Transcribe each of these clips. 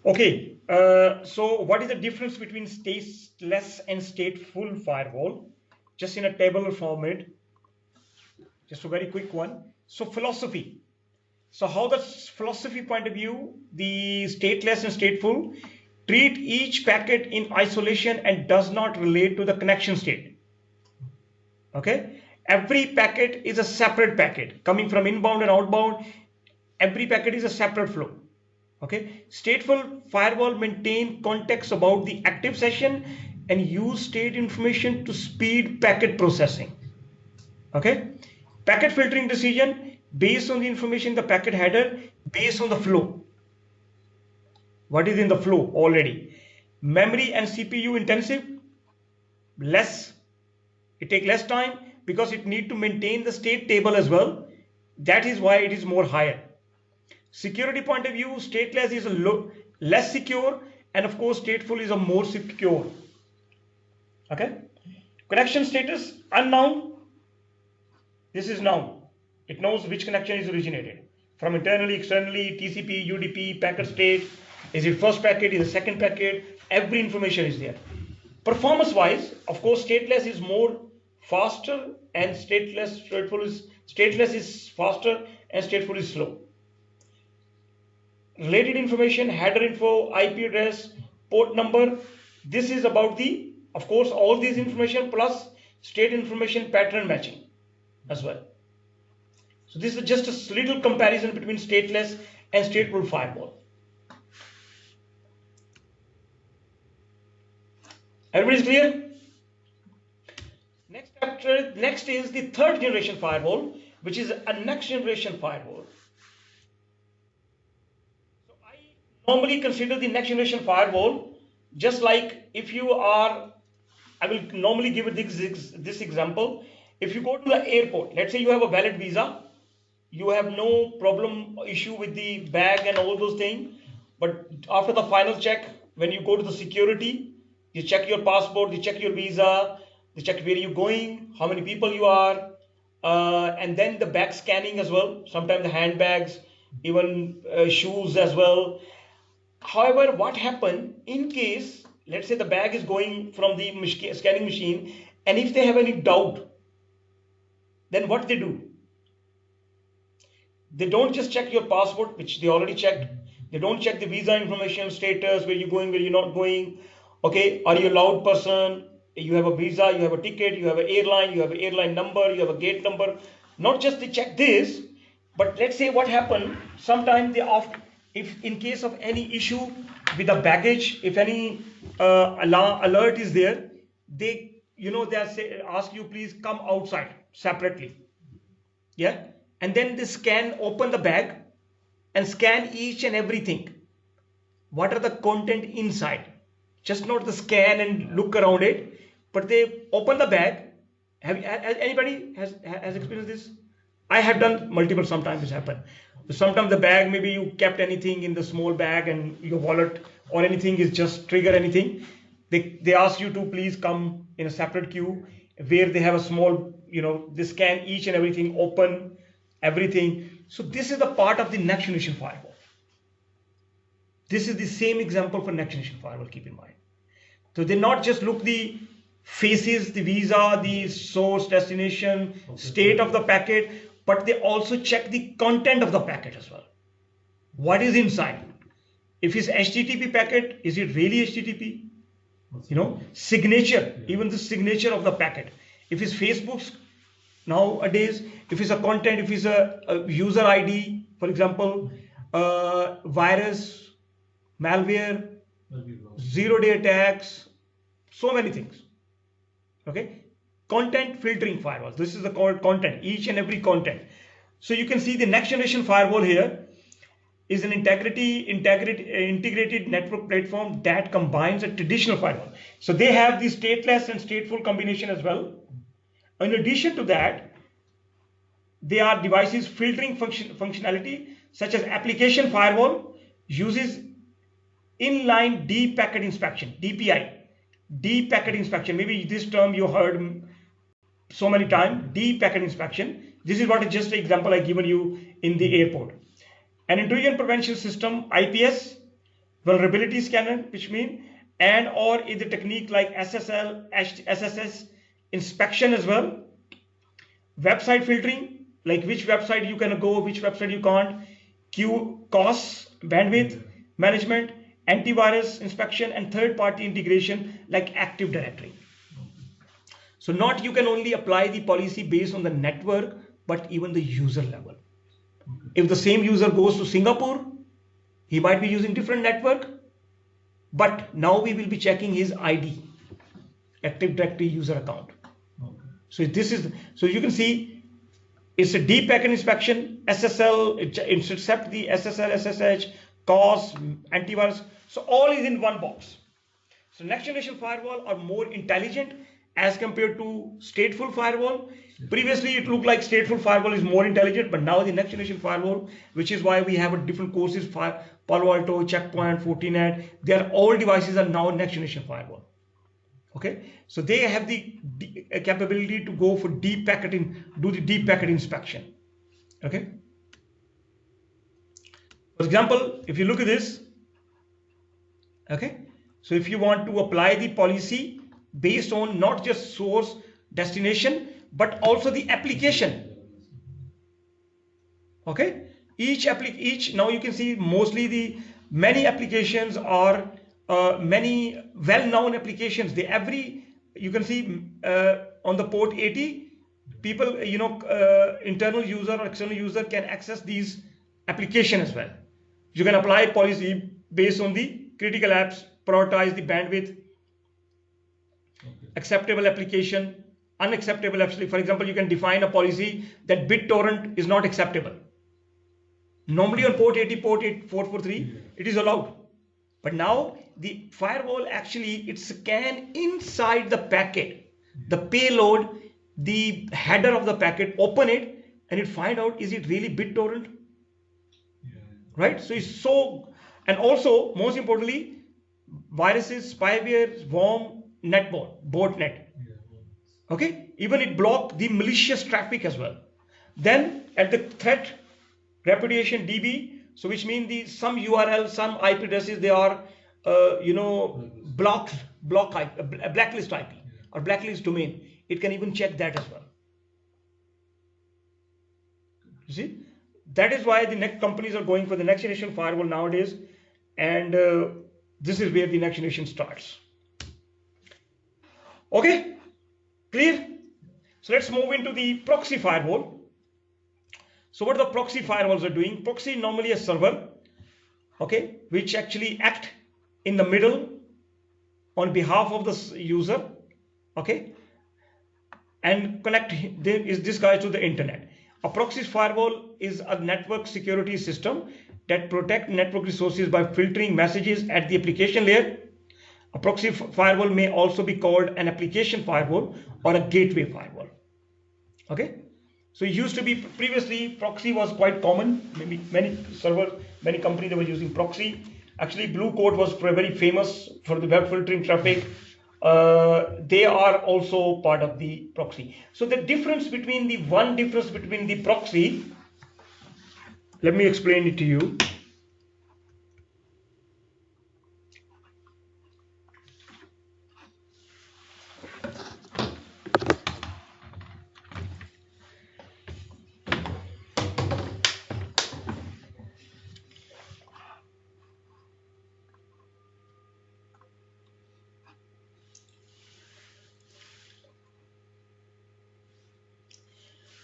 Okay, so what is the difference between stateless and stateful firewall? Just in a tabular format, just a very quick one. So philosophy. So how the philosophy point of view, the stateless and stateful treat each packet in isolation and does not relate to the connection state. Okay, every packet is a separate packet coming from inbound and outbound. Every packet is a separate flow. Okay, stateful firewall maintain context about the active session and use state information to speed packet processing. Okay, packet filtering decision based on the information in the packet header, based on the flow, what is in the flow already. Memory and CPU intensive, less, it take less time because it need to maintain the state table as well. That is why it is more higher. Security point of view, stateless is less secure, and of course stateful is a more secure. Okay, connection status unknown. This is known. It knows which connection is originated from internally, externally, TCP, UDP, packet state. Is it first packet? Is it second packet? Every information is there. Performance wise, of course, stateless is more faster, and stateless is faster, and stateful is slow. Related information, header info, IP address, port number. This is about the, of course, all these information plus state information pattern matching as well. So this is just a little comparison between stateless and stateful firewall. Everybody's clear? Next is the third generation firewall, which is a next generation firewall. So I normally consider the next generation firewall just like if you are, I will normally give this example. If you go to the airport, let's say you have a valid visa, you have no problem issue with the bag and all those things, but after the final check, when you go to the security, you check your passport, you check your visa, they check where you're going, how many people you are, and then the bag scanning as well, sometimes the handbags, even shoes as well. However, what happened in case, let's say the bag is going from the scanning machine, and if they have any doubt, then what they do? They don't just check your passport, which they already checked. They don't check the visa information, status, where you're going, where you're not going. Okay, are you a loud person? You have a visa, you have a ticket, you have an airline, you have an airline number, you have a gate number. Not just they check this, but let's say what happened, sometimes they if in case of any issue with the baggage, if any alert is there, they ask you please come outside separately. Yeah, and then they open the bag and scan each and everything. What are the content inside? Just not the scan and look around it, but they open the bag. Anybody has experienced this? I have done multiple. Sometimes this happen. Sometimes the bag, maybe you kept anything in the small bag and your wallet or anything is just trigger anything. They ask you to please come in a separate queue where they have a small, they scan each and everything, open everything. So this is the part of the next generation firewall. This is the same example for next generation firewall, keep in mind. So they not just look the faces, the visa, the source, destination, state of the packet, but they also check the content of the packet as well. What is inside? If it's HTTP packet, is it really HTTP? Signature, even the signature of the packet. If it's Facebook's nowadays, if it's a content, if it's a user ID, for example, virus, malware, zero-day attacks, so many things. Okay, content filtering firewalls. This is the content, each and every content. So you can see the next generation firewall here is an integrated network platform that combines a traditional firewall. So they have the stateless and stateful combination as well. In addition to that, they are devices filtering functionality such as application firewall uses inline deep packet inspection, DPI, deep packet inspection. Maybe this term you heard so many times, deep packet inspection. This is what is just an example I given you in the airport. An intrusion prevention system, IPS, vulnerability scanner, which mean, and or is the technique like SSL, SSS inspection as well. Website filtering, like which website you can go, which website you can't. Costs, bandwidth management, antivirus inspection, and third-party integration like Active Directory. So not you can only apply the policy based on the network, but even the user level. If the same user goes to Singapore, he might be using different network, but now we will be checking his ID, Active Directory user account. So this is, so you can see it's a deep packet inspection, SSL, intercept the SSL, SSH, COS, antivirus. So all is in one box. So next generation firewall are more intelligent as compared to stateful firewall. Previously it looked like stateful firewall is more intelligent, but now the next generation firewall, which is why we have a different courses, Palo Alto, Checkpoint, Fortinet, their all devices are now next generation firewall. Okay, so they have the capability to go for deep packeting, do the deep packet inspection. Okay, for example, if you look at this, okay, so if you want to apply the policy based on not just source destination but also the application, okay, each now you can see mostly the many applications are many well-known applications. You can see on the port 80 people, internal user or external user can access these applications as well. You can apply policy based on the critical apps, prioritize the bandwidth, acceptable application, unacceptable application. For example, you can define a policy that BitTorrent is not acceptable. Normally on port 80, port 443, it is allowed. But now the firewall actually, it scan inside the packet, the payload, the header of the packet, open it, and it find out, is it really BitTorrent? Right? So it's so, and also most importantly, viruses, spyware, worm, botnet. Okay, even it block the malicious traffic as well. Then at the threat repudiation DB, so which means some URL, some IP addresses, they are blacklist IP or blacklist domain. It can even check that as well. You see, that is why the next companies are going for the next generation firewall nowadays, and this is where the next generation starts. Okay, clear? So let's move into the proxy firewall. So what the proxy firewalls are doing? Proxy normally a server, okay, which actually act in the middle on behalf of the user, okay, and connect this guy to the internet. A proxy firewall is a network security system that protects network resources by filtering messages at the application layer. A proxy firewall may also be called an application firewall or a gateway firewall. Okay, so it used to be, previously proxy was quite common. Maybe many servers, many companies, they were using proxy. Actually, Blue Coat was very famous for the web filtering traffic. They are also part of the proxy. So the difference between the proxy, let me explain it to you.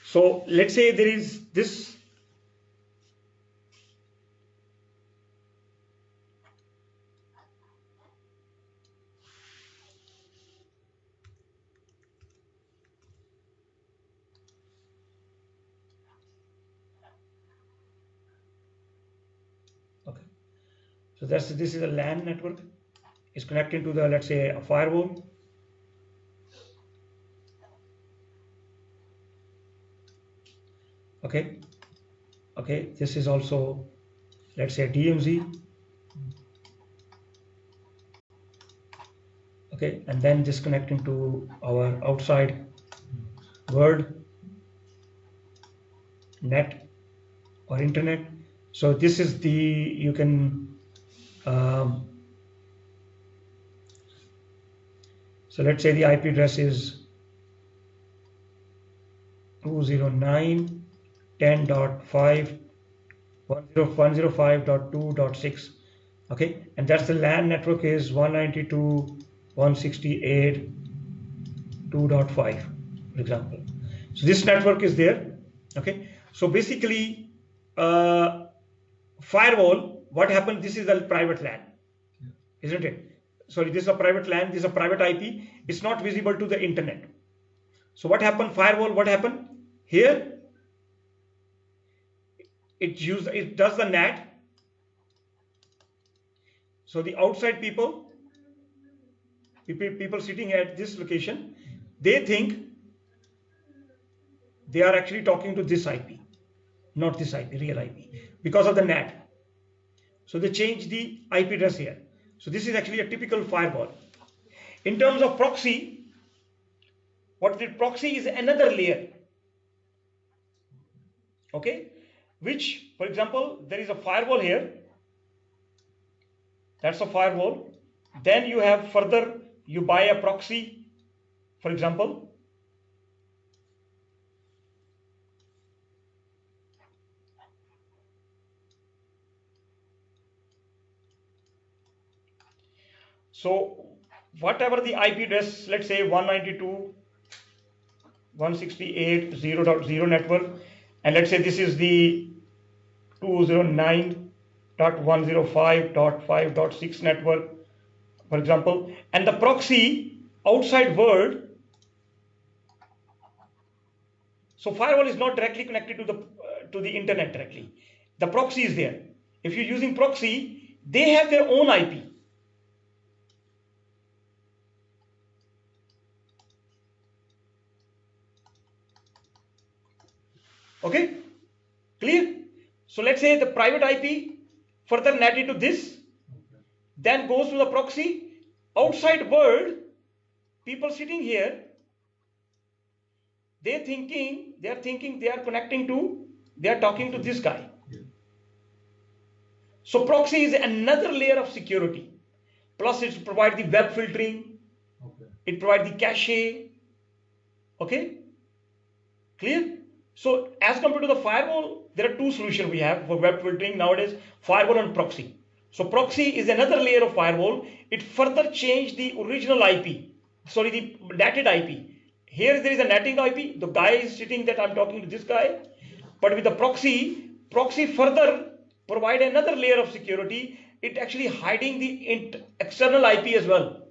So let's say there is this. Okay. So this is a LAN network. It's connected to the, let's say, a firewall. Okay, this is also, let's say, DMZ. Okay, and then this connecting to our outside world net or internet. So this is the, you can Um, so let's say the IP address is 209.10.5 105.2.6. Okay, and that's the LAN network is 192.168.2.5, for example. So this network is there. Okay, so basically firewall, what happened, this is a private LAN, isn't it? Sorry, this is a private LAN, this is a private IP. It's not visible to the internet. So what happened, firewall, what happened here? It does the NAT. So the outside people sitting at this location, they think they are actually talking to this IP, not this IP, real IP, because of the NAT. So they change the IP address here. So this is actually a typical firewall. In terms of proxy, what the proxy is another layer. Okay, which, for example, there is a firewall here. That's a firewall. Then you have further, you buy a proxy, for example. So whatever the IP address, let's say 192.168.0.0 network, and let's say this is the 209.105.5.6 network, for example, and the proxy outside world. So firewall is not directly connected to the internet directly. The proxy is there. If you're using proxy, they have their own IP. Okay, clear? So let's say the private IP further NAT to this, then goes to the proxy. Outside world, people sitting here, they are thinking they are connecting to, they are talking to this guy. So proxy is another layer of security. Plus it provides the web filtering, it provides the cache. Okay, clear? So as compared to the firewall, there are two solutions we have for web filtering nowadays: firewall and proxy. So proxy is another layer of firewall. It further changed the original IP, sorry, the netted IP. Here there is a netting IP. The guy is sitting that I'm talking to this guy. But with the proxy further provide another layer of security. It actually hiding the external IP as well.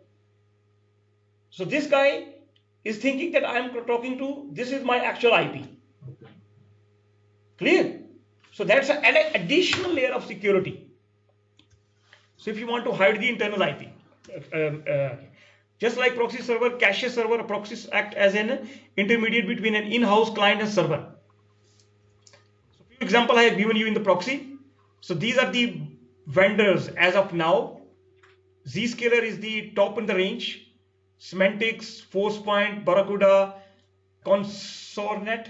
So this guy is thinking that I am talking to, this is my actual IP. Okay. Clear? So that's an additional layer of security. So if you want to hide the internal IP, just like proxy server, cache server, proxies act as an intermediate between an in-house client and server. So for example, I have given you in the proxy. So these are the vendors as of now. Zscaler is the top in the range. Semantics, Forcepoint, Barracuda, Consornet,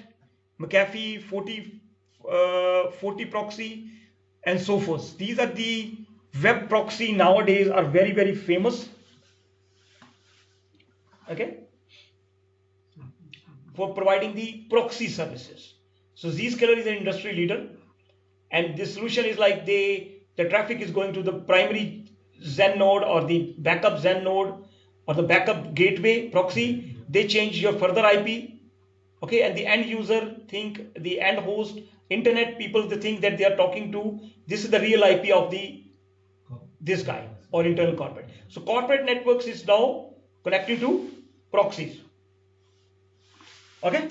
McAfee, 40 proxy, and so forth. These are the web proxy nowadays are very, very famous. Okay, for providing the proxy services. So Zscaler is an industry leader, and the solution is like the traffic is going to the primary Zen node or the backup Zen node or the backup gateway proxy. They change your further IP. Okay, and the end user think, the end host, internet people, they think that they are talking to, this is the real IP of this guy or internal corporate. So corporate networks is now connecting to proxies. Okay.